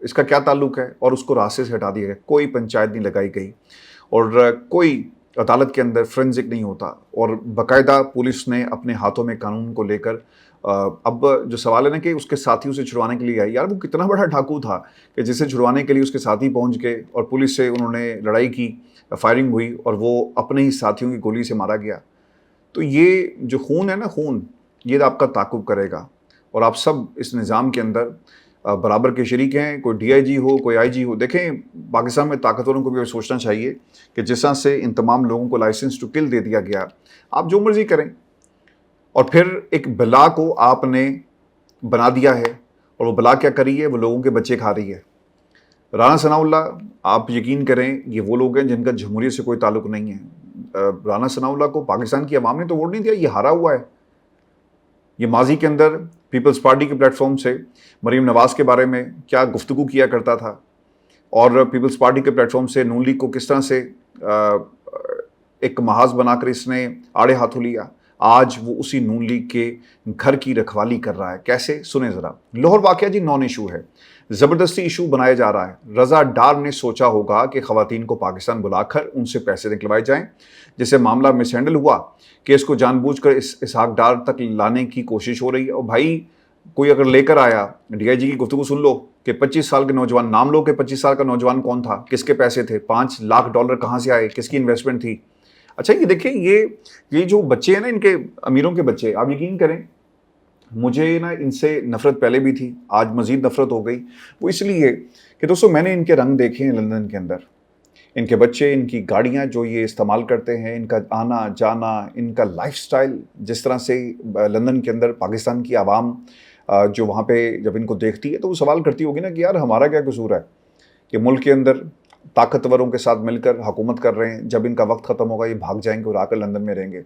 اس کا کیا تعلق ہے, اور اس کو راستے سے ہٹا دیا گیا. کوئی پنچایت نہیں لگائی گئی اور کوئی عدالت کے اندر فرینزک نہیں ہوتا, اور باقاعدہ پولیس نے اپنے ہاتھوں میں قانون کو لے کر اب جو سوال ہے نا کہ اس کے ساتھیوں سے چھڑوانے کے لیے آئی, یار وہ کتنا بڑا ڈاکو تھا کہ جسے چھڑوانے کے لیے اس کے ساتھی پہنچ گئے اور پولیس سے انہوں نے لڑائی کی, فائرنگ ہوئی اور وہ اپنے ہی ساتھیوں کی گولی سے مارا گیا. تو یہ جو خون ہے نا, خون یہ آپ کا تعاقب کرے گا, اور آپ سب اس نظام کے اندر برابر کے شریک ہیں. کوئی ڈی آئی جی ہو, کوئی آئی جی ہو. دیکھیں پاکستان میں طاقتوروں کو بھی سوچنا چاہیے کہ جس طرح سے ان تمام لوگوں کو لائسنس ٹو کل دے دیا گیا, آپ جو مرضی کریں, اور پھر ایک بلا کو آپ نے بنا دیا ہے, اور وہ بلا کیا کری ہے, وہ لوگوں کے بچے کھا رہی ہے. رانا ثناء اللہ, آپ یقین کریں یہ وہ لوگ ہیں جن کا جمہوریت سے کوئی تعلق نہیں ہے. رانا ثناء اللہ کو پاکستان کی عوام نے تو ووٹ نہیں دیا, یہ ہارا ہوا ہے. یہ ماضی کے اندر پیپلز پارٹی کے پلیٹ فارم سے مریم نواز کے بارے میں کیا گفتگو کیا کرتا تھا, اور پیپلز پارٹی کے پلیٹ فارم سے نون لیگ کو کس طرح سے ایک محاذ بنا کر اس نے آڑے ہاتھوں لیا. آج وہ اسی نون لیگ کے گھر کی رکھوالی کر رہا ہے. کیسے, سنیں ذرا. لاہور واقعہ جی نان ایشو ہے, زبردستی ایشو بنایا جا رہا ہے. رضا ڈار نے سوچا ہوگا کہ خواتین کو پاکستان بلا کر ان سے پیسے نکلوائے جائیں, جسے معاملہ مس ہینڈل ہوا کہ اس کو جان بوجھ کر اسحاق ڈار تک لانے کی کوشش ہو رہی ہے. اور بھائی کوئی اگر لے کر آیا, ڈی آئی جی کی گفتگو سن لو کہ 25 سال کے نوجوان, نام لو کہ 25 سال کا نوجوان کون تھا, کس کے پیسے تھے, $5 لاکھ کہاں سے آئے, کس کی انویسٹمنٹ تھی. اچھا یہ دیکھیں, یہ جو بچے ہیں نا, ان کے امیروں کے بچے, آپ یقین کریں مجھے نا ان سے نفرت پہلے بھی تھی, آج مزید نفرت ہو گئی. وہ اس لیے کہ دوستو میں نے ان کے رنگ دیکھے ہیں لندن کے اندر, ان کے بچے, ان کی گاڑیاں جو یہ استعمال کرتے ہیں, ان کا آنا جانا, ان کا لائف سٹائل, جس طرح سے لندن کے اندر پاکستان کی عوام جو وہاں پہ جب ان کو دیکھتی ہے تو وہ سوال کرتی ہوگی نا کہ یار ہمارا کیا قصور ہے کہ ملک کے اندر طاقتوروں کے ساتھ مل کر حکومت کر رہے ہیں, جب ان کا وقت ختم ہوگا یہ بھاگ جائیں گے اور آ کر لندن میں رہیں گے.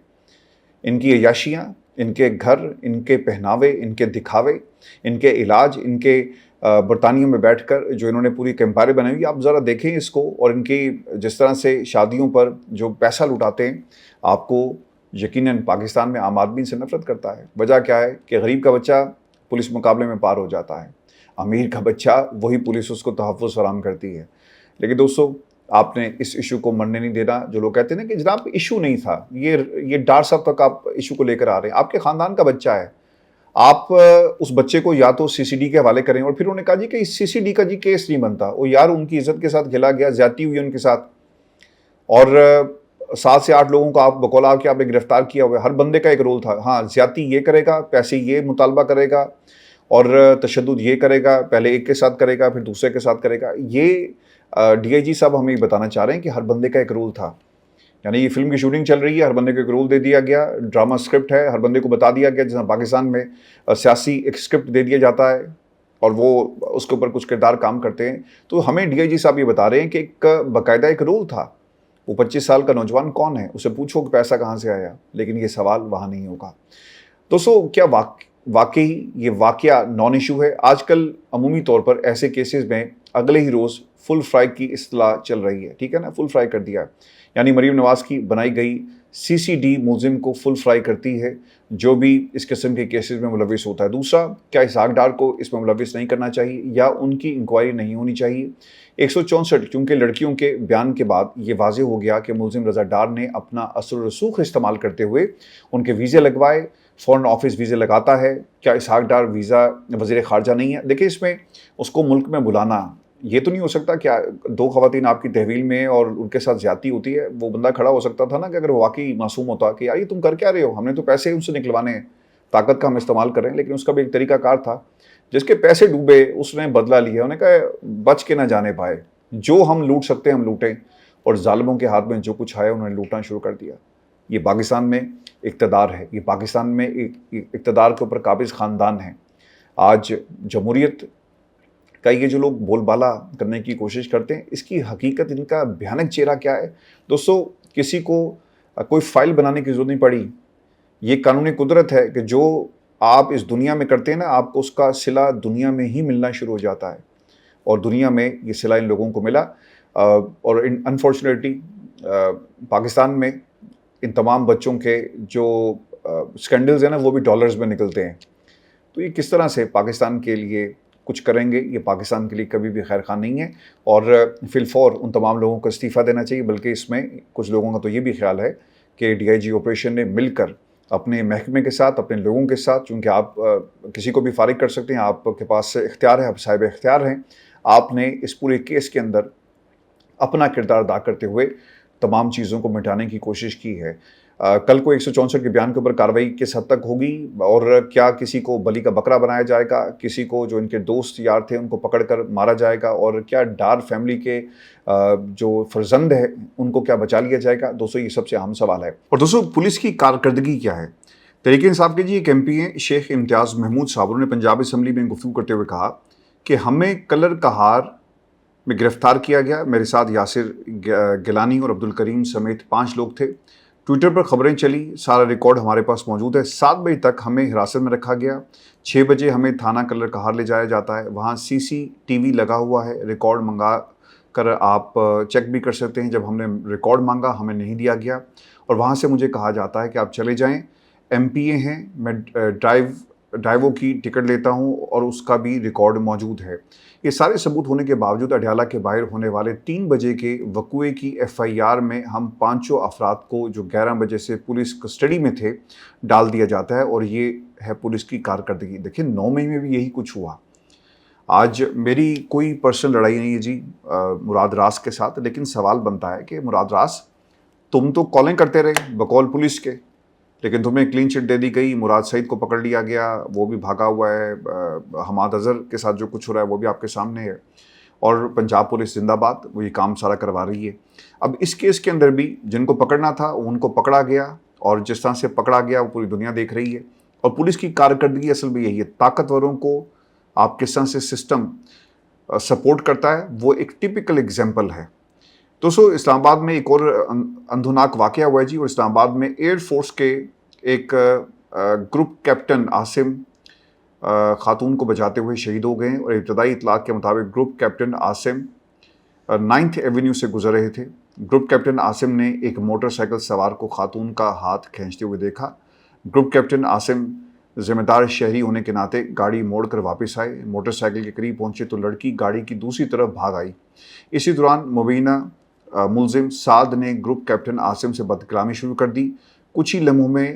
ان کی عیاشیاں, ان کے گھر, ان کے پہناوے, ان کے دکھاوے, ان کے علاج, ان کے برطانیہ میں بیٹھ کر جو انہوں نے پوری کیمپائر بنائی ہوئی, آپ ذرا دیکھیں اس کو, اور ان کی جس طرح سے شادیوں پر جو پیسہ لٹاتے ہیں, آپ کو یقیناً پاکستان میں عام آدمی سے نفرت کرتا ہے. وجہ کیا ہے کہ غریب کا بچہ پولیس مقابلے میں پار ہو جاتا ہے, امیر کا بچہ وہی پولیس اس کو تحفظ فراہم کرتی ہے. لیکن دوستو آپ نے اس ایشو کو مرنے نہیں دینا. جو لوگ کہتے ہیں نا کہ جناب ایشو نہیں تھا, یہ ڈار صاحب تک آپ ایشو کو لے کر آ رہے ہیں, آپ کے خاندان کا بچہ ہے, آپ اس بچے کو یا تو سی سی ڈی کے حوالے کریں. اور پھر انہوں نے کہا جی کہ سی سی ڈی کا جی کیس نہیں بنتا. وہ یار ان کی عزت کے ساتھ کھیلا گیا, زیادتی ہوئی ان کے ساتھ, اور 7 سے 8 لوگوں کو آپ بقول آپ کے آپ نے گرفتار کیا ہوا ہے. ہر بندے کا ایک رول تھا. ہاں زیادتی یہ کرے گا, پیسے یہ مطالبہ کرے گا, اور تشدد یہ کرے گا, پہلے ایک کے ساتھ کرے گا پھر دوسرے کے ساتھ کرے گا. یہ ڈی آئی جی صاحب ہمیں بتانا چاہ رہے ہیں کہ ہر بندے کا ایک رول تھا. یعنی یہ فلم کی شوٹنگ چل رہی ہے, ہر بندے کو ایک رول دے دیا گیا, ڈرامہ اسکرپٹ ہے, ہر بندے کو بتا دیا گیا, جیسا پاکستان میں سیاسی ایک اسکرپٹ دے دیا جاتا ہے اور وہ اس کے اوپر کچھ کردار کام کرتے ہیں. تو ہمیں ڈی آئی جی صاحب یہ بتا رہے ہیں کہ ایک باقاعدہ ایک رول تھا. وہ 25 سال کا نوجوان کون ہے, اسے پوچھو کہ پیسہ کہاں سے آیا, لیکن یہ سوال وہاں نہیں ہوگا. دوستو کیا واقعی یہ واقعہ نان ایشو ہے؟ آج کل عمومی طور پر ایسے کیسز میں اگلے ہی روز فل فرائی کی اصطلاح چل رہی ہے, ٹھیک ہے نا, فل فرائی کر دیا. یعنی مریم نواز کی بنائی گئی سی سی ڈی ملزم کو فل فرائی کرتی ہے جو بھی اس قسم کے کیسز میں ملوث ہوتا ہے. دوسرا, کیا اسحاق ڈار کو اس میں ملوث نہیں کرنا چاہیے یا ان کی انکوائری نہیں ہونی چاہیے؟ 164 چونکہ لڑکیوں کے بیان کے بعد یہ واضح ہو گیا کہ ملزم رضا ڈار نے اپنا اثر و رسوخ استعمال کرتے ہوئے ان کے ویزے لگوائے. فورن آفس ویزے لگاتا ہے. کیا اسحاق ڈار ویزا وزیر خارجہ نہیں ہے؟ دیکھیں اس میں اس کو ملک میں بلانا یہ تو نہیں ہو سکتا. کیا 2 خواتین آپ کی تحویل میں اور ان کے ساتھ زیادتی ہوتی ہے؟ وہ بندہ کھڑا ہو سکتا تھا نا کہ اگر وہ واقعی معصوم ہوتا کہ یار یہ تم کر کیا رہے ہو, ہم نے تو پیسے ان سے نکلوانے ہیں, طاقت کا ہم استعمال کریں. لیکن اس کا بھی ایک طریقہ کار تھا. جس کے پیسے ڈوبے اس نے بدلہ لیا, انہوں نے کہا بچ کے نہ جانے پائے, جو ہم لوٹ سکتے ہیں ہم لوٹیں, اور ظالموں کے ہاتھ میں جو کچھ آیا انہوں نے لوٹنا شروع کر دیا. یہ پاکستان میں اقتدار ہے, یہ پاکستان میں اقتدار کے اوپر قابض خاندان ہے. آج جمہوریت کا یہ جو لوگ بول بالا کرنے کی کوشش کرتے ہیں, اس کی حقیقت ان کا بھیانک چہرہ کیا ہے؟ دوستو کسی کو کوئی فائل بنانے کی ضرورت نہیں پڑی. یہ قانونی قدرت ہے کہ جو آپ اس دنیا میں کرتے ہیں نا, آپ کو اس کا صلہ دنیا میں ہی ملنا شروع ہو جاتا ہے, اور دنیا میں یہ صلہ ان لوگوں کو ملا. اور انفارچونیٹلی پاکستان میں ان تمام بچوں کے جو اسکینڈلز ہیں نا وہ بھی ڈالرز میں نکلتے ہیں. تو یہ کس طرح سے پاکستان کے لیے کچھ کریں گے یہ پاکستان کے لیے کبھی بھی خیر خواہ نہیں ہے، اور فی الفور ان تمام لوگوں کو استعفیٰ دینا چاہیے۔ بلکہ اس میں کچھ لوگوں کا تو یہ بھی خیال ہے کہ ڈی آئی جی آپریشن نے مل کر اپنے محکمے کے ساتھ، اپنے لوگوں کے ساتھ، چونکہ آپ کسی کو بھی فارغ کر سکتے ہیں، آپ کے پاس اختیار ہے، آپ صاحب اختیار ہیں، آپ نے اس پورے کیس کے اندر اپنا کردار ادا کرتے ہوئے تمام چیزوں کو مٹانے کی کوشش کی ہے۔ کل کو 164 کے بیان کے اوپر کارروائی کس حد تک ہوگی، اور کیا کسی کو بلی کا بکرا بنایا جائے گا، کسی کو جو ان کے دوست یار تھے ان کو پکڑ کر مارا جائے گا، اور کیا ڈار فیملی کے جو فرزند ہے ان کو کیا بچا لیا جائے گا، دوستو یہ سب سے اہم سوال ہے۔ اور دوستو پولیس کی کارکردگی کیا ہے؟ تحریک انصاف کے جی ایک ایم پی ہیں شیخ امتیاز محمود صاحب، انہوں نے پنجاب اسمبلی میں گفتگو کرتے ہوئے کہا کہ ہمیں کلر کہار میں گرفتار کیا گیا، میرے ساتھ یاسر گیلانی اور عبدالکریم سمیت 5 لوگ تھے، ٹویٹر پر خبریں چلی، سارا ریکارڈ ہمارے پاس موجود ہے، 7 بجے تک ہمیں حراست میں رکھا گیا، 6 بجے ہمیں تھانہ کلر کہار لے جایا جاتا ہے، وہاں سی سی ٹی وی لگا ہوا ہے، ریکارڈ منگا کر آپ چیک بھی کر سکتے ہیں، جب ہم نے ریکارڈ مانگا ہمیں نہیں دیا گیا، اور وہاں سے مجھے کہا جاتا ہے کہ آپ چلے جائیں، ایم پی اے ہیں، میں ڈرائیو کی ٹکٹ لیتا ہوں اور اس کا بھی ریکارڈ موجود ہے۔ یہ سارے ثبوت ہونے کے باوجود اڈیالہ کے باہر ہونے والے 3 بجے کے وقوعے کی ایف آئی آر میں ہم 5 افراد کو جو 11 بجے سے پولیس کسٹڈی میں تھے ڈال دیا جاتا ہے، اور یہ ہے پولیس کی کارکردگی۔ دیکھیں 9 مئی میں بھی یہی کچھ ہوا۔ آج میری کوئی پرسنل لڑائی نہیں ہے جی مراد راز کے ساتھ، لیکن سوال بنتا ہے کہ مراد راز تم تو کالیں کرتے رہے بقول پولیس کے، لیکن تمہیں کلین چٹ دے دی گئی، مراد سعید کو پکڑ لیا گیا، وہ بھی بھاگا ہوا ہے، حماد اظہر کے ساتھ جو کچھ ہو رہا ہے وہ بھی آپ کے سامنے ہے، اور پنجاب پولیس زندہ باد وہ یہ کام سارا کروا رہی ہے۔ اب اس کیس کے اندر بھی جن کو پکڑنا تھا ان کو پکڑا گیا، اور جس طرح سے پکڑا گیا وہ پوری دنیا دیکھ رہی ہے، اور پولیس کی کارکردگی اصل میں یہی ہے، طاقتوروں کو آپ کس طرح سے سسٹم سپورٹ کرتا ہے، وہ ایک ٹپیکل ایگزامپل ہے۔ دوستو اسلام آباد میں ایک اور اندھوناک واقعہ ہوا ہے جی، اور اسلام آباد میں ایئر فورس کے ایک گروپ کیپٹن عاصم خاتون کو بچاتے ہوئے شہید ہو گئے ہیں، اور ابتدائی اطلاعات کے مطابق group captain Asim 9th avenue سے گزر رہے تھے۔ گروپ کیپٹن عاصم نے ایک موٹر سائیکل سوار کو خاتون کا ہاتھ کھینچتے ہوئے دیکھا۔ گروپ کیپٹن عاصم ذمہ دار شہری ہونے کے ناطے گاڑی موڑ کر واپس آئے، موٹر سائیکل کے قریب پہنچے تو لڑکی گاڑی کی دوسری طرف بھاگ آئی۔ اسی دوران مبینہ ملزم سعد نے گروپ کیپٹن عاصم سے بدکلامی شروع کر دی۔ کچھ ہی لمحوں میں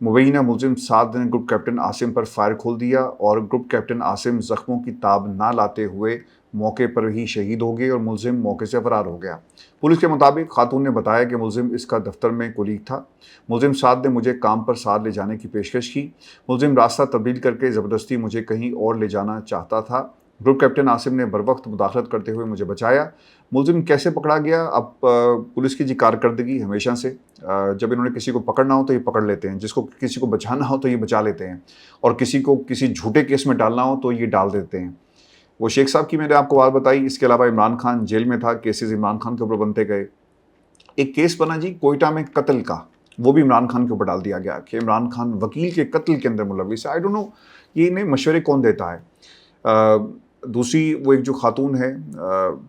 مبینہ ملزم سعد نے گروپ کیپٹن عاصم پر فائر کھول دیا، اور گروپ کیپٹن عاصم زخموں کی تاب نہ لاتے ہوئے موقع پر ہی شہید ہو گئے، اور ملزم موقع سے فرار ہو گیا۔ پولیس کے مطابق خاتون نے بتایا کہ ملزم اس کا دفتر میں کولیگ تھا۔ ملزم سعد نے مجھے کام پر ساتھ لے جانے کی پیشکش کی۔ ملزم راستہ تبدیل کر کے زبردستی مجھے کہیں اور لے جانا چاہتا تھا۔ گروپ کیپٹن عاصم نے بروقت مداخلت کرتے ہوئے مجھے بچایا۔ ملزم کیسے پکڑا گیا؟ اب پولیس کی جی کارکردگی ہمیشہ سے جب انہوں نے کسی کو پکڑنا ہو تو یہ پکڑ لیتے ہیں، جس کو کسی کو بچانا ہو تو یہ بچا لیتے ہیں، اور کسی کو کسی جھوٹے کیس میں ڈالنا ہو تو یہ ڈال دیتے ہیں۔ وہ شیخ صاحب کی میں نے آپ کو بات بتائی، اس کے علاوہ عمران خان جیل میں تھا، کیسز عمران خان کے اوپر بنتے گئے۔ ایک کیس بنا جی کوئٹہ میں قتل کا، وہ بھی عمران خان کے اوپر ڈال دیا گیا کہ عمران خان وکیل کے قتل کے اندر ملوث ہے۔ آئی ڈونٹ نو یہ انہیں مشورے کون دیتا ہے۔ دوسری وہ ایک جو خاتون ہے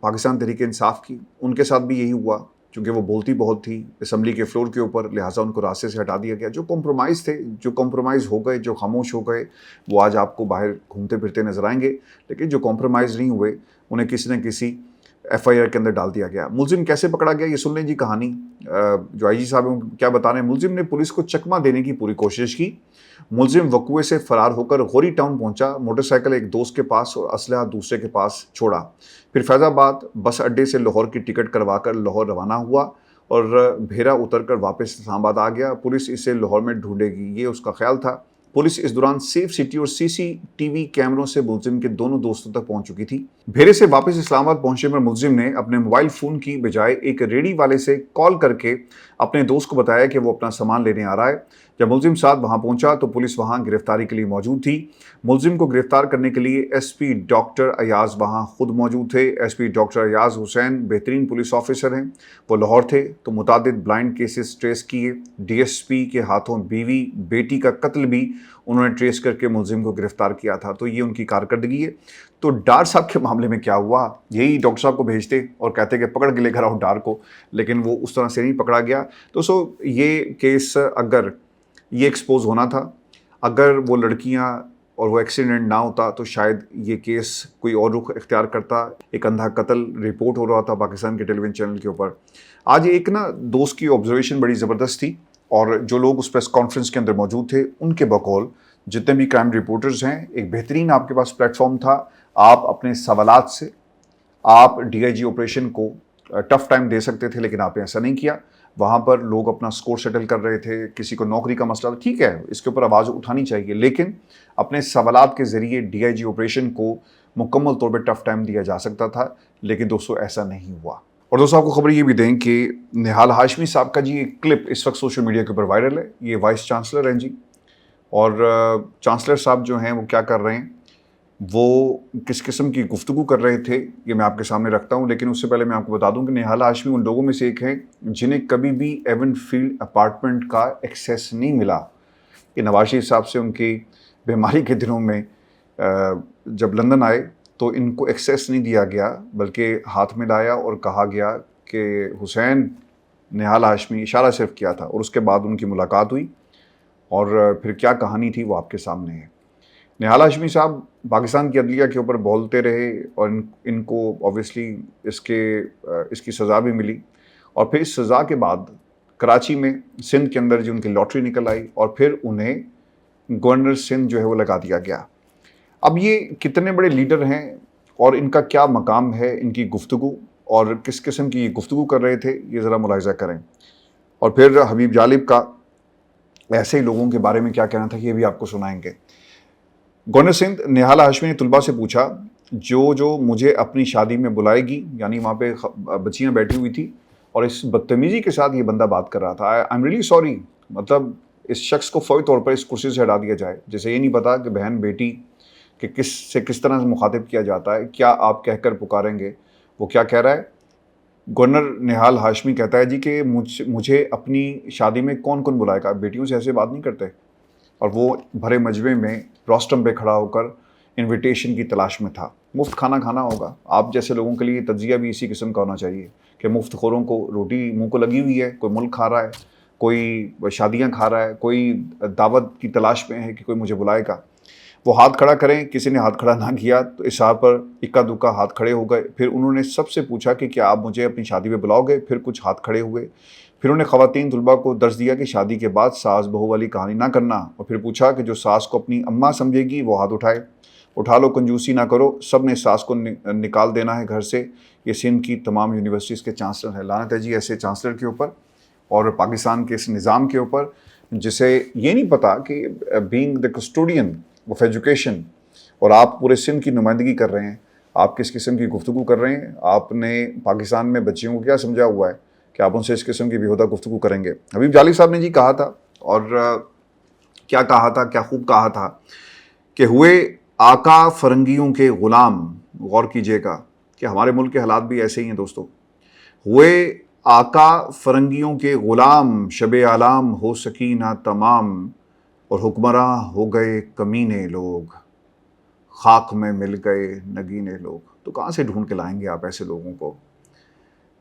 پاکستان تحریک انصاف کی، ان کے ساتھ بھی یہی ہوا، چونکہ وہ بولتی بہت تھی اسمبلی کے فلور کے اوپر، لہٰذا ان کو راستے سے ہٹا دیا گیا۔ جو کمپرومائز تھے، جو کمپرومائز ہو گئے، جو خاموش ہو گئے، وہ آج آپ کو باہر گھومتے پھرتے نظر آئیں گے، لیکن جو کمپرومائز نہیں ہوئے انہیں کسی نہ کسی ایف آئی آر کے اندر ڈال دیا گیا۔ ملزم کیسے پکڑا گیا یہ سن لیں جی کہانی، جو آئی جی صاحب کیا بتا رہے ہیں۔ ملزم نے پولیس کو چکمہ دینے کی پوری کوشش کی۔ ملزم وقوعے سے فرار ہو کر غوری ٹاؤن پہنچا، موٹر سائیکل ایک دوست کے پاس اور اسلحہ دوسرے کے پاس چھوڑا، پھر فیض آباد بس اڈے سے لاہور کی ٹکٹ کروا کر لاہور روانہ ہوا، اور بھیرا اتر کر واپس اسلام آباد آ گیا۔ پولیس اسے لاہور میں ڈھونڈے گی، یہ اس کا خیال تھا۔ پولیس اس دوران سیف سٹی اور سی سی ٹی وی کیمروں سے ملزم کے دونوں دوستوں تک پہنچ چکی تھی۔ بھیرے سے واپس اسلام آباد پہنچنے پر ملزم نے اپنے موبائل فون کی بجائے ایک ریڑھی والے سے کال کر کے اپنے دوست کو بتایا کہ وہ اپنا سامان لینے آ رہا ہے۔ جب ملزم ساتھ وہاں پہنچا تو پولیس وہاں گرفتاری کے لیے موجود تھی۔ ملزم کو گرفتار کرنے کے لیے ایس پی ڈاکٹر ایاز وہاں خود موجود تھے۔ ایس پی ڈاکٹر ایاز حسین بہترین پولیس آفیسر ہیں، وہ لاہور تھے تو متعدد بلائنڈ کیسز ٹریس کیے۔ ڈی ایس پی کے ہاتھوں بیوی بیٹی کا قتل بھی انہوں نے ٹریس کر کے ملزم کو گرفتار کیا تھا، تو یہ ان کی کارکردگی ہے۔ تو ڈار صاحب کے معاملے میں کیا ہوا؟ یہی ڈاکٹر صاحب کو بھیجتے اور کہتے کہ پکڑ کے لے کر آؤ ڈار کو، لیکن وہ اس طرح سے نہیں پکڑا گیا۔ تو یہ کیس اگر یہ ایکسپوز ہونا تھا، اگر وہ لڑکیاں اور وہ ایکسیڈنٹ نہ ہوتا تو شاید یہ کیس کوئی اور رخ اختیار کرتا. ایک اندھا قتل رپورٹ ہو رہا تھا پاکستان کے ٹیلی ویژن چینل کے اوپر. آج ایک نا دوست کی آبزرویشن بڑی زبردست تھی، اور جو لوگ اس پریس کانفرنس کے اندر موجود تھے ان کے بقول جتنے بھی کرائم رپورٹرز ہیں، ایک بہترین آپ کے پاس پلیٹ فارم تھا. آپ اپنے سوالات سے آپ ڈی آئی جی آپریشن کو ٹف ٹائم دے سکتے تھے، لیکن آپ نے ایسا نہیں کیا. وہاں پر لوگ اپنا سکور سیٹل کر رہے تھے، کسی کو نوکری کا مسئلہ تھا، ٹھیک ہے اس کے اوپر آواز اٹھانی چاہیے، لیکن اپنے سوالات کے ذریعے ڈی آئی جی آپریشن کو مکمل طور پہ ٹف ٹائم دیا جا سکتا تھا. لیکن دوستو ایسا نہیں ہوا. اور دوستو آپ کو خبر یہ بھی دیں کہ نہال ہاشمی صاحب کا جی ایک کلپ اس وقت سوشل میڈیا کے اوپر وائرل ہے. یہ وائس چانسلر ہیں جی، اور چانسلر صاحب جو ہیں وہ کیا کر رہے ہیں، وہ کس قسم کی گفتگو کر رہے تھے، یہ میں آپ کے سامنے رکھتا ہوں. لیکن اس سے پہلے میں آپ کو بتا دوں کہ نہال ہاشمی ان لوگوں میں سے ایک ہیں جنہیں کبھی بھی ایون فیلڈ اپارٹمنٹ کا ایکسیس نہیں ملا. کہ نواز شریف صاحب سے ان کی بیماری کے دنوں میں جب لندن آئے تو ان کو ایکسیس نہیں دیا گیا، بلکہ ہاتھ میں لایا اور کہا گیا کہ حسین نہال ہاشمی، اشارہ صرف کیا تھا، اور اس کے بعد ان کی ملاقات ہوئی. اور پھر کیا کہانی تھی وہ آپ کے سامنے ہے. نہال ہاشمی صاحب پاکستان کی عدلیہ کے اوپر بولتے رہے، اور ان کو اوبویسلی اس کی سزا بھی ملی. اور پھر اس سزا کے بعد کراچی میں سندھ کے اندر جو ان کی لاٹری نکل آئی، اور پھر انہیں گورنر سندھ جو ہے وہ لگا دیا گیا. اب یہ کتنے بڑے لیڈر ہیں اور ان کا کیا مقام ہے، ان کی گفتگو اور کس قسم کی گفتگو کر رہے تھے، یہ ذرا ملاحظہ کریں. اور پھر حبیب جالب کا ایسے ہی لوگوں کے بارے میں کیا کہنا تھا، یہ بھی آپ کو سنائیں گے. گورنر سندھ نہال ہاشمی نے طلباء سے پوچھا جو مجھے اپنی شادی میں بلائے گی، یعنی وہاں پہ بچیاں بیٹھی ہوئی تھی اور اس بدتمیزی کے ساتھ یہ بندہ بات کر رہا تھا. آئی ایم ریئلی سوری، مطلب اس شخص کو فوری طور پر اس کرسی سے ہٹا دیا جائے. جیسے یہ نہیں پتا کہ بہن بیٹی کہ کس طرح سے مخاطب کیا جاتا ہے، کیا آپ کہہ کر پکاریں گے. وہ کیا کہہ رہا ہے، گورنر نہال ہاشمی کہتا ہے جی کہ مجھے اپنی شادی میں کون بلائے گا، بیٹیوں سے ایسے بات نہیں کرتے. اور وہ بھرے مجمع میں روسٹم پہ کھڑا ہو کر انویٹیشن کی تلاش میں تھا. مفت کھانا کھانا ہوگا. آپ جیسے لوگوں کے لیے تجزیہ بھی اسی قسم کا ہونا چاہیے کہ مفت خوروں کو روٹی منہ کو لگی ہوئی ہے، کوئی ملک کھا رہا ہے، کوئی شادیاں کھا رہا ہے، کوئی دعوت کی تلاش میں ہے کہ کوئی مجھے بلائے گا. وہ ہاتھ کھڑا کریں، کسی نے ہاتھ کھڑا نہ کیا تو اشارے پر اکا دکا ہاتھ کھڑے ہو گئے. پھر انہوں نے سب سے پوچھا کہ کیا آپ مجھے اپنی شادی پہ بلاؤ گے، پھر کچھ ہاتھ کھڑے ہوئے. پھر انہوں نے خواتین طلباء کو درس دیا کہ شادی کے بعد ساس بہو والی کہانی نہ کرنا، اور پھر پوچھا کہ جو ساس کو اپنی اماں سمجھے گی وہ ہاتھ اٹھا لو، کنجوسی نہ کرو، سب نے ساس کو نکال دینا ہے گھر سے. یہ سندھ کی تمام یونیورسٹیز کے چانسلر ہیں. لعنت ہے جی ایسے چانسلر کے اوپر اور پاکستان کے اس نظام کے اوپر جسے یہ نہیں پتا کہ being the custodian of education, اور آپ پورے سندھ کی نمائندگی کر رہے ہیں، آپ کس قسم کی گفتگو کر رہے ہیں. آپ نے پاکستان میں بچیوں کو کیا سمجھا ہوا ہے کہ آپ ان سے اس قسم کی بیہودہ گفتگو کریں گے. حبیب جالب صاحب نے جی کہا تھا، اور کیا کہا تھا، کیا خوب کہا تھا کہ ہوئے آقا فرنگیوں کے غلام. غور کیجئے گا کہ ہمارے ملک کے حالات بھی ایسے ہی ہیں دوستو. ہوئے آقا فرنگیوں کے غلام، شب علام ہو سکی نہ تمام، اور حکمراں ہو گئے کمینے لوگ، خاک میں مل گئے نگینے لوگ. تو کہاں سے ڈھونڈ کے لائیں گے آپ ایسے لوگوں کو؟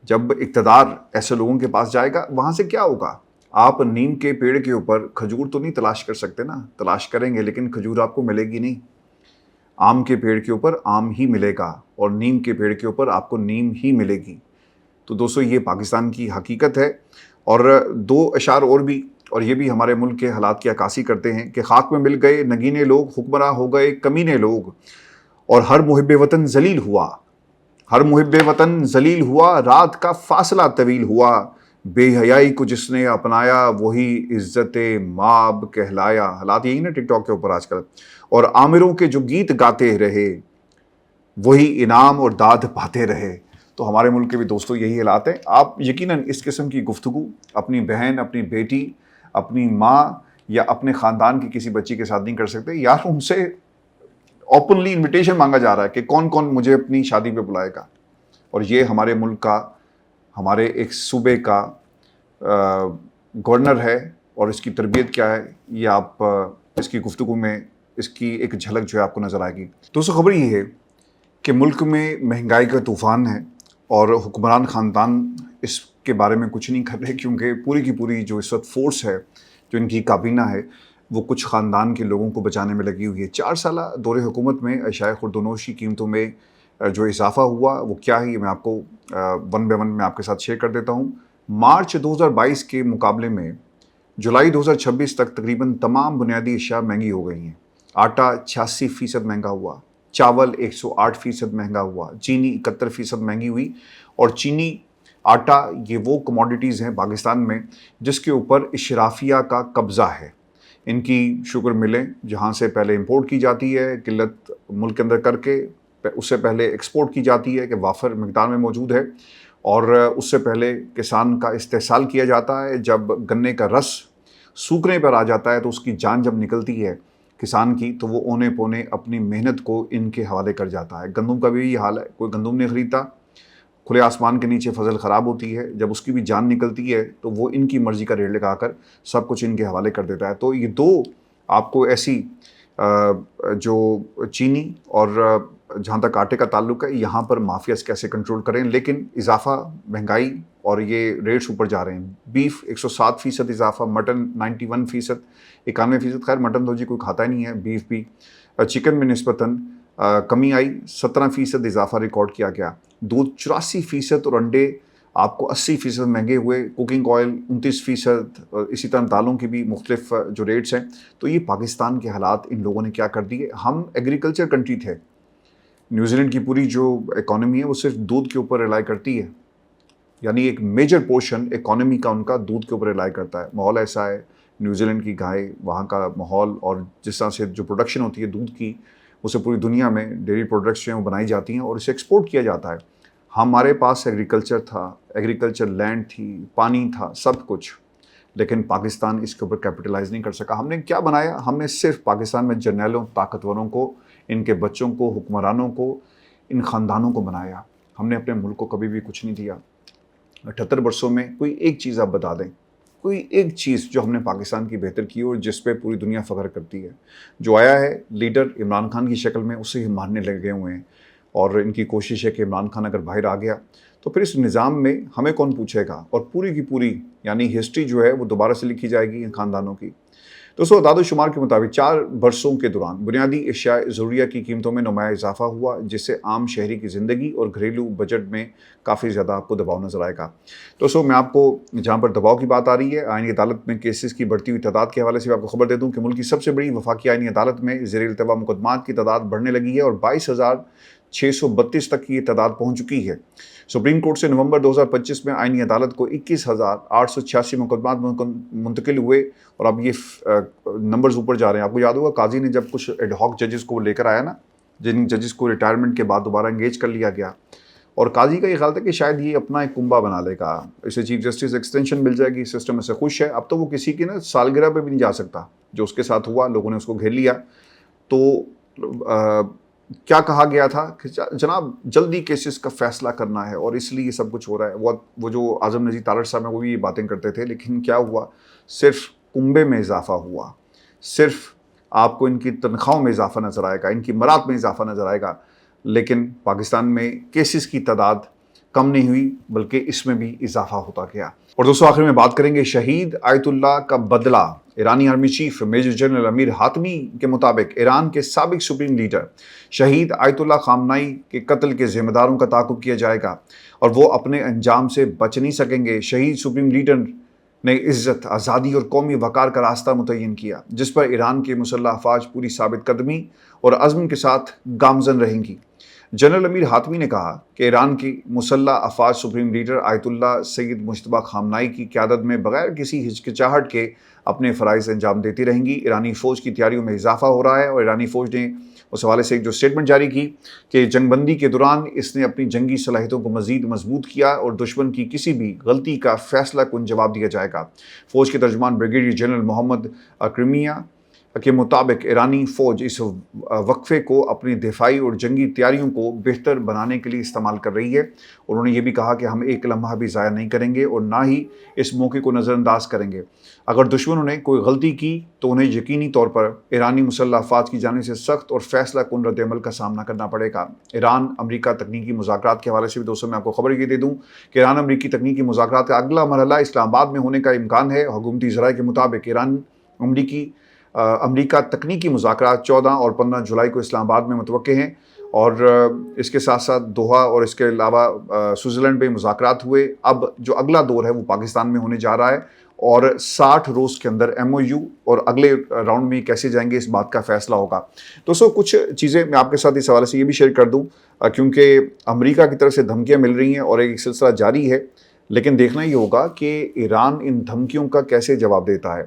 جب اقتدار ایسے لوگوں کے پاس جائے گا وہاں سے کیا ہوگا؟ آپ نیم کے پیڑ کے اوپر کھجور تو نہیں تلاش کر سکتے نا، تلاش کریں گے لیکن کھجور آپ کو ملے گی نہیں. آم کے پیڑ کے اوپر آم ہی ملے گا، اور نیم کے پیڑ کے اوپر آپ کو نیم ہی ملے گی. تو دوستو یہ پاکستان کی حقیقت ہے. اور دو اشعار اور بھی، اور یہ بھی ہمارے ملک کے حالات کی عکاسی کرتے ہیں کہ خاک میں مل گئے نگینے لوگ، حکمراں ہو گئے کمینے لوگ، اور ہر محب وطن ذلیل ہوا. ہر محب وطن ذلیل ہوا، رات کا فاصلہ طویل ہوا، بے حیائی کو جس نے اپنایا وہی عزت ماب کہلایا. حالات یہی نا ٹک ٹاک کے اوپر آج کل. اور عامروں کے جو گیت گاتے رہے وہی انعام اور داد پاتے رہے. تو ہمارے ملک کے بھی دوستوں یہی حالات ہیں. آپ یقیناً اس قسم کی گفتگو اپنی بہن، اپنی بیٹی، اپنی ماں یا اپنے خاندان کی کسی بچی کے ساتھ نہیں کر سکتے. یار ان سے اوپنلی انویٹیشن مانگا جا رہا ہے کہ کون کون مجھے اپنی شادی پہ بلائے گا. اور یہ ہمارے ملک کا، ہمارے ایک صوبے کا گورنر ہے، اور اس کی تربیت کیا ہے یہ آپ اس کی گفتگو میں اس کی ایک جھلک جو ہے آپ کو نظر آئے گی. دوستو خبر یہ ہے کہ ملک میں مہنگائی کا طوفان ہے، اور حکمران خاندان اس کے بارے میں کچھ نہیں کر رہے، کیونکہ پوری کی پوری جو اس وقت فورس ہے، جو ان کی کابینہ ہے، وہ کچھ خاندان کے لوگوں کو بچانے میں لگی ہوئی ہے۔ 4 سالہ دور حکومت میں اشیاء خوردونوش کی قیمتوں میں جو اضافہ ہوا وہ کیا ہے، یہ میں آپ کو ون بائی ون میں آپ کے ساتھ شیئر کر دیتا ہوں۔ مارچ 2022 کے مقابلے میں جولائی 2026 تک تقریباً تمام بنیادی اشیاء مہنگی ہو گئی ہیں۔ آٹا 86% مہنگا ہوا، چاول 108% مہنگا ہوا، چینی 71% مہنگی ہوئی، اور چینی، آٹا، یہ وہ کموڈیٹیز ہیں پاکستان میں جس کے اوپر اشرافیہ کا قبضہ ہے۔ ان کی شوگر ملیں جہاں سے پہلے امپورٹ کی جاتی ہے قلت ملک کے اندر کر کے، اس سے پہلے ایکسپورٹ کی جاتی ہے کہ وافر مقدار میں موجود ہے، اور اس سے پہلے کسان کا استحصال کیا جاتا ہے۔ جب گنے کا رس سوکھنے پر آ جاتا ہے تو اس کی جان جب نکلتی ہے کسان کی، تو وہ اونے پونے اپنی محنت کو ان کے حوالے کر جاتا ہے۔ گندم کا بھی یہ حال ہے، کوئی گندم نہیں خریدتا، کھلے آسمان کے نیچے فصل خراب ہوتی ہے، جب اس کی بھی جان نکلتی ہے تو وہ ان کی مرضی کا ریٹ لگا کر سب کچھ ان کے حوالے کر دیتا ہے۔ تو یہ دو آپ کو ایسی جو چینی اور جہاں تک آٹے کا تعلق ہے، یہاں پر مافیاز کیسے کنٹرول کریں، لیکن اضافہ مہنگائی اور یہ ریٹس اوپر جا رہے ہیں۔ بیف 107% اضافہ، مٹن 91%، 91%، خیر مٹن تو جی کوئی کھاتا ہی نہیں ہے، بیف بھی۔ چکن میں نسبتاً کمی آئی، 17% اضافہ ریکارڈ کیا گیا۔ دودھ 84%، اور انڈے آپ کو 80% مہنگے ہوئے۔ کوکنگ آئل 29%، اسی طرح دالوں کی بھی مختلف جو ریٹس ہیں۔ تو یہ پاکستان کے حالات ان لوگوں نے کیا کر دیے۔ ہم ایگریکلچر کنٹری تھے، نیوزی لینڈ کی پوری جو اکانومی ہے وہ صرف دودھ کے اوپر ریلائی کرتی ہے، یعنی ایک میجر پورشن اکانومی کا ان کا دودھ کے اوپر ریلائی کرتا ہے۔ ماحول ایسا ہے، نیوزی لینڈ کی گائے، وہاں کا ماحول، اور جس طرح سے جو پروڈکشن ہوتی ہے دودھ کی، اسے پوری دنیا میں ڈیری پروڈکٹس جو ہیں وہ بنائی جاتی ہیں اور اسے ایکسپورٹ کیا جاتا ہے۔ ہمارے پاس ایگریکلچر تھا، ایگریکلچر لینڈ تھی، پانی تھا، سب کچھ، لیکن پاکستان اس کے اوپر کیپٹلائز نہیں کر سکا۔ ہم نے کیا بنایا؟ ہم نے صرف پاکستان میں جرنیلوں، طاقتوروں کو، ان کے بچوں کو، حکمرانوں کو، ان خاندانوں کو بنایا۔ ہم نے اپنے ملک کو کبھی بھی کچھ نہیں دیا۔ 78 برسوں میں کوئی ایک چیز آپ بتا دیں، کوئی ایک چیز جو ہم نے پاکستان کی بہتر کی اور جس پہ پوری دنیا فخر کرتی ہے۔ جو آیا ہے لیڈر عمران خان کی شکل میں، اسے ہی مارنے لگے ہوئے ہیں، اور ان کی کوشش ہے کہ عمران خان اگر باہر آ گیا تو پھر اس نظام میں ہمیں کون پوچھے گا، اور پوری کی پوری یعنی ہسٹری جو ہے وہ دوبارہ سے لکھی جائے گی ان خاندانوں کی۔ دوستو، اعداد و شمار کے مطابق 4 برسوں کے دوران بنیادی اشیاء ضروریہ کی قیمتوں میں نمایاں اضافہ ہوا، جس سے عام شہری کی زندگی اور گھریلو بجٹ میں کافی زیادہ آپ کو دباؤ نظر آئے گا۔ دوستو، میں آپ کو جہاں پر دباؤ کی بات آ رہی ہے، آئینی عدالت میں کیسز کی بڑھتی ہوئی تعداد کے حوالے سے بھی آپ کو خبر دے دوں کہ ملک کی سب سے بڑی وفاقی آئینی عدالت میں زیر التوا مقدمات کی تعداد بڑھنے لگی ہے اور 22,632 تک کی یہ تعداد پہنچ چکی ہے۔ سپریم کورٹ سے نومبر 2025 میں آئینی عدالت کو 21,886 مقدمات منتقل ہوئے، اور اب یہ نمبرز اوپر جا رہے ہیں۔ آپ کو یاد ہوگا قاضی نے جب کچھ ایڈ ہاک ججز کو لے کر آیا نا، جن ججز کو ریٹائرمنٹ کے بعد دوبارہ انگیج کر لیا گیا، اور قاضی کا یہ خیال تھا کہ شاید یہ اپنا ایک کنبہ بنا لے گا، اسے چیف جسٹس ایکسٹینشن مل جائے گی، سسٹم سے خوش ہے۔ اب تو وہ کسی کی نا سالگرہ پہ بھی نہیں جا سکتا، جو اس کے ساتھ ہوا، لوگوں نے اس کو گھیر لیا۔ تو کیا کہا گیا تھا کہ جناب جلدی کیسز کا فیصلہ کرنا ہے، اور اس لیے یہ سب کچھ ہو رہا ہے۔ وہ جو اعظم نذیر تارڑ صاحب ہیں وہ بھی یہ باتیں کرتے تھے، لیکن کیا ہوا؟ صرف کنبے میں اضافہ ہوا، صرف آپ کو ان کی تنخواہوں میں اضافہ نظر آئے گا، ان کی مراد میں اضافہ نظر آئے گا، لیکن پاکستان میں کیسز کی تعداد کم نہیں ہوئی بلکہ اس میں بھی اضافہ ہوتا گیا۔ اور دوستو، آخر میں بات کریں گے شہید آیت اللہ کا بدلہ۔ ایرانی آرمی چیف میجر جنرل امیر حاتمی کے مطابق ایران کے سابق سپریم لیڈر شہید آیت اللہ خامنائی کے قتل کے ذمہ داروں کا تعاقب کیا جائے گا، اور وہ اپنے انجام سے بچ نہیں سکیں گے۔ شہید سپریم لیڈر نے عزت، آزادی اور قومی وقار کا راستہ متعین کیا، جس پر ایران کے مسلح افواج پوری ثابت قدمی اور عزم کے ساتھ گامزن رہیں گی۔ جنرل امیر حاتمی نے کہا کہ ایران کی مسلح افواج سپریم لیڈر آیت اللہ سید مجتبیٰ خامنائی کی قیادت میں بغیر کسی ہچکچاہٹ کے اپنے فرائض انجام دیتی رہیں گی۔ ایرانی فوج کی تیاریوں میں اضافہ ہو رہا ہے، اور ایرانی فوج نے اس حوالے سے ایک جو اسٹیٹمنٹ جاری کی کہ جنگ بندی کے دوران اس نے اپنی جنگی صلاحیتوں کو مزید مضبوط کیا، اور دشمن کی کسی بھی غلطی کا فیصلہ کن جواب دیا جائے گا۔ فوج کے ترجمان بریگیڈیئر جنرل محمد اکرمیہ کے مطابق ایرانی فوج اس وقفے کو اپنی دفاعی اور جنگی تیاریوں کو بہتر بنانے کے لیے استعمال کر رہی ہے۔ انہوں نے یہ بھی کہا کہ ہم ایک لمحہ بھی ضائع نہیں کریں گے اور نہ ہی اس موقع کو نظر انداز کریں گے۔ اگر دشمنوں نے کوئی غلطی کی تو انہیں یقینی طور پر ایرانی مسلح افواج کی جانب سے سخت اور فیصلہ کن رد عمل کا سامنا کرنا پڑے گا۔ ایران امریکہ تکنیکی مذاکرات کے حوالے سے بھی دوستوں میں آپ کو خبر یہ دے دوں کہ ایران امریکی تکنیکی مذاکرات کا اگلا مرحلہ اسلام آباد میں ہونے کا امکان ہے۔ حکومتی ذرائع کے مطابق ایران امریکی امریکہ تکنیکی مذاکرات 14 اور 15 جولائی کو اسلام آباد میں متوقع ہیں، اور اس کے ساتھ ساتھ دوحہ اور اس کے علاوہ سوئٹزرلینڈ میں مذاکرات ہوئے۔ اب جو اگلا دور ہے وہ پاکستان میں ہونے جا رہا ہے، اور 60 روز کے اندر MOU اور اگلے راؤنڈ میں کیسے جائیں گے اس بات کا فیصلہ ہوگا۔ دوستوں کچھ چیزیں میں آپ کے ساتھ اس حوالے سے یہ بھی شیئر کر دوں، کیونکہ امریکہ کی طرف سے دھمکیاں مل رہی ہیں اور ایک سلسلہ جاری ہے، لیکن دیکھنا یہ ہوگا کہ ایران ان دھمکیوں کا کیسے جواب دیتا ہے۔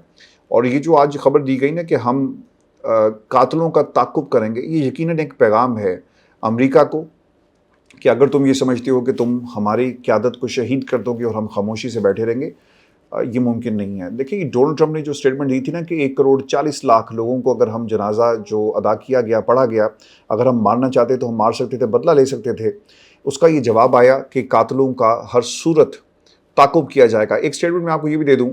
اور یہ جو آج خبر دی گئی نا کہ ہم قاتلوں کا تعاقب کریں گے، یہ یقیناً ایک پیغام ہے امریکہ کو کہ اگر تم یہ سمجھتے ہو کہ تم ہماری قیادت کو شہید کر دو گے اور ہم خاموشی سے بیٹھے رہیں گے، یہ ممکن نہیں ہے۔ دیکھیں ڈونلڈ ٹرمپ نے جو سٹیٹمنٹ دی تھی نا کہ 1,40,00,000 لوگوں کو اگر ہم جنازہ جو ادا کیا گیا، پڑھا گیا، اگر ہم مارنا چاہتے تو ہم مار سکتے تھے، بدلہ لے سکتے تھے، اس کا یہ جواب آیا کہ قاتلوں کا ہر صورت تعاقب کیا جائے گا۔ ایک سٹیٹمنٹ میں آپ کو یہ بھی دے دوں،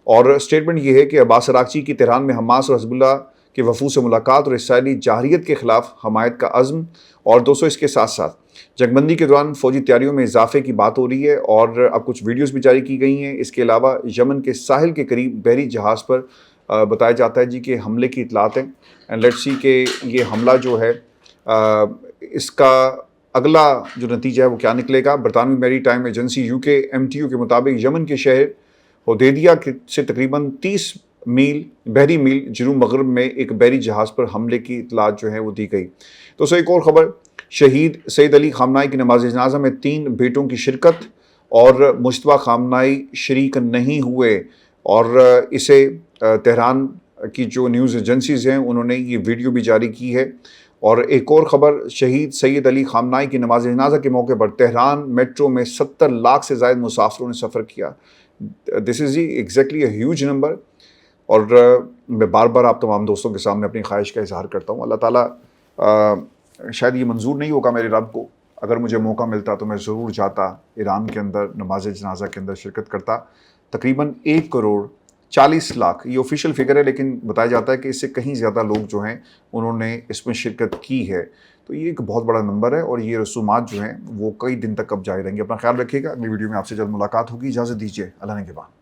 اور سٹیٹمنٹ یہ ہے کہ عباس عراقچی کی تہران میں حماس اور حزب اللہ کے وفود سے ملاقات اور اسرائیلی جارحیت کے خلاف حمایت کا عزم۔ اور دوستوں اس کے ساتھ ساتھ جنگ بندی کے دوران فوجی تیاریوں میں اضافے کی بات ہو رہی ہے، اور اب کچھ ویڈیوز بھی جاری کی گئی ہیں۔ اس کے علاوہ یمن کے ساحل کے قریب بحری جہاز پر بتایا جاتا ہے کہ حملے کی اطلاعات ہیں، اینڈ لیٹس سی کہ یہ حملہ جو ہے اس کا اگلا جو نتیجہ ہے وہ کیا نکلے گا۔ برطانوی میری ٹائم ایجنسی UK MTU کے مطابق یمن کے شہر حدیدیہ سے تقریباً 30 بحری میل جنوب مغرب میں ایک بحری جہاز پر حملے کی اطلاعات جو ہے وہ دی گئی۔ تو ایک اور خبر، شہید سید علی خامنہئی کی نماز جنازہ میں 3 بیٹوں کی شرکت، اور مجتبیٰ خامنہئی شریک نہیں ہوئے، اور اسے تہران کی جو نیوز ایجنسیز ہیں انہوں نے یہ ویڈیو بھی جاری کی ہے۔ اور ایک اور خبر، شہید سید علی خامنہئی کی نماز جنازہ کے موقع پر تہران میٹرو میں 70 لاکھ سے زائد مسافروں نے سفر کیا۔ This is exactly a huge number, اور میں بار بار آپ تمام دوستوں کے سامنے اپنی خواہش کا اظہار کرتا ہوں، اللہ تعالیٰ شاید یہ منظور نہیں ہوگا میرے رب کو، اگر مجھے موقع ملتا تو میں ضرور جاتا ایران کے اندر نماز جنازہ کے اندر شرکت کرتا۔ تقریباً 1,40,00,000 یہ آفیشیل فگر ہے، لیکن بتایا جاتا ہے کہ اس سے کہیں زیادہ لوگ جو ہیں انہوں نے اس میں شرکت کی ہے۔ تو یہ ایک بہت بڑا نمبر ہے، اور یہ رسومات جو ہیں وہ کئی دن تک اب جاری رہیں گے۔ اپنا خیال رکھیے گا، اگلی ویڈیو میں آپ سے جلد ملاقات ہوگی، اجازت دیجیے، اللہ نگہبان۔